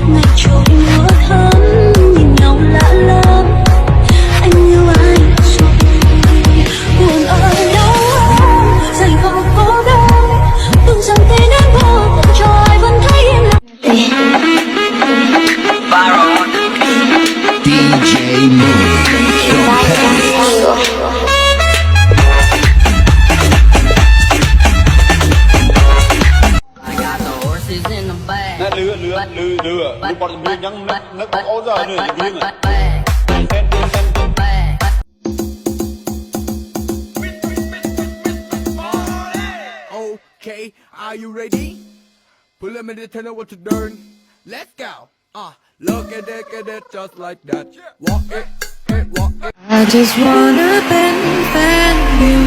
ngày trôi mưa thấm nhìn nhau lạ lắm anh yêu ai rồi buồn ở đâu dành vào cô đơn từng dòng tin em buồn cho ai vẫn thấy im lặng DJ Moon. Nè lừa bọn mình nhắn nó có ố giờ nữa riêng à. Okay, are you ready? Pull them in the tunnel what to learn. Let's go. Look at it just like that. Walk it, walk it. I just wanna bend you,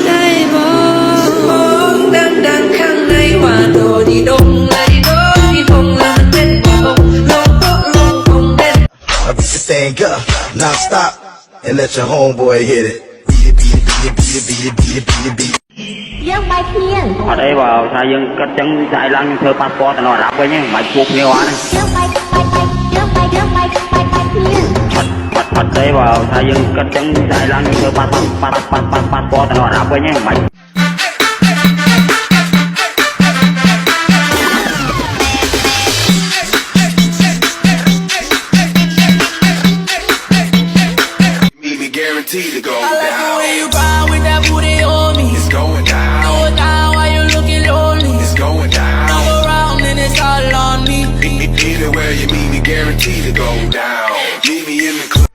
đại bóng đang khăng này hòa đồ đi đông lại đó đi không là mình đến lông không đến. I beat the thing up, non-stop, and let your homeboy hit it. Beat it. យើងបាយគ្នា អត់អីបើថាយើងកាត់ចឹងចាយឡើងយើងធ្វើប៉ាសពតទៅដល់រាប់វិញហ្នឹងមិនបាច់ជួបគ្នាអត់ហ្នឹងយើងបាយគ្នាអត់ទេបើថាយើងកាត់ចឹងចាយឡើងយើងធ្វើប៉ាសពតទៅដល់រាប់វិញហ្នឹងមិនបាច់ Guaranteed to go I like down. the way you ride with that booty on me. It's going down. Going down while you looking lonely. It's going down. Come around and it's all on me. Anywhere you meet me, guaranteed to go down. Meet me in the club.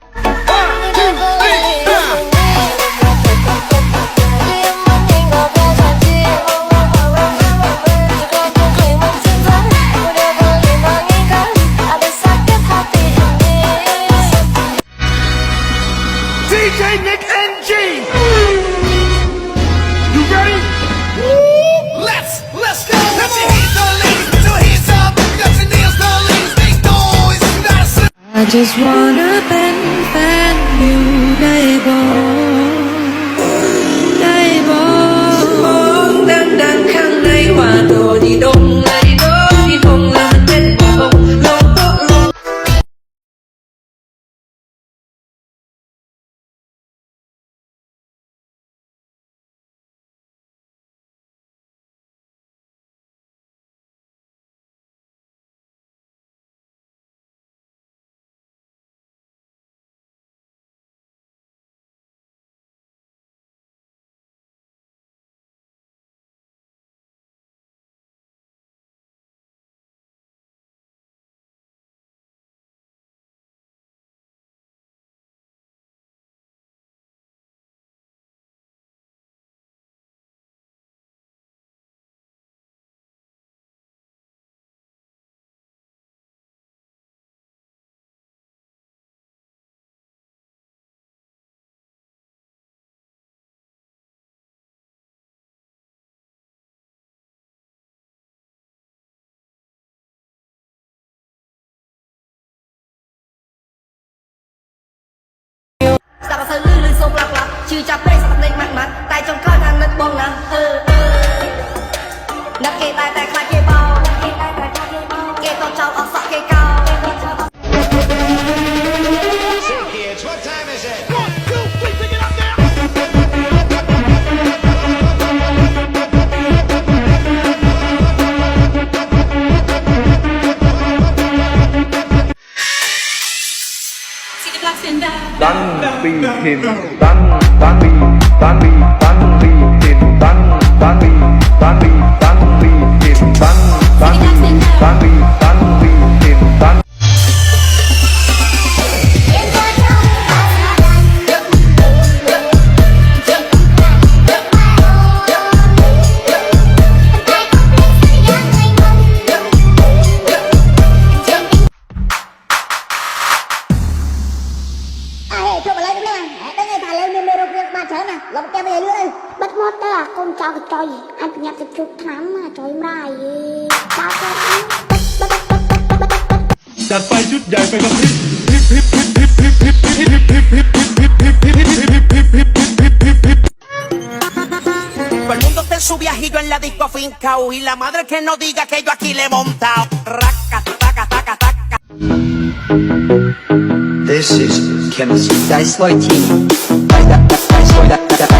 DJ Nick NG. You ready? Let's go. Let your hands up, ladies. Put your hands up. Got your nails done, ladies. Make noise. You gotta sit. I just wanna bend you, đại bóng đang khăng này hòa đồ đi đông lại đó đi không là mình đến lông Sao sao lư xông lặp chưa chắp đây sao lên mặt tay trong con ăn đất bông nè nắp kê tay khai kê bao kê to trâu ở sọ kê cao. Kids, what time is it? 1, 2, 3, pick it up now. Dann bi hin, dann bi hin, dann bi hin, dann bi hin, dann Lộc cho về lưỡi bắt mót đó là con cho cái trôi anh nhặt cái chút thắm mà trôi mày baoจัดไปชุดใหญ่ไปกับพริบ su viajillo en la disco fincao y la madre que no diga que yo aquí le he montado. Raca, taca, taca, taca. This is chemistry. Dice Martini. Dice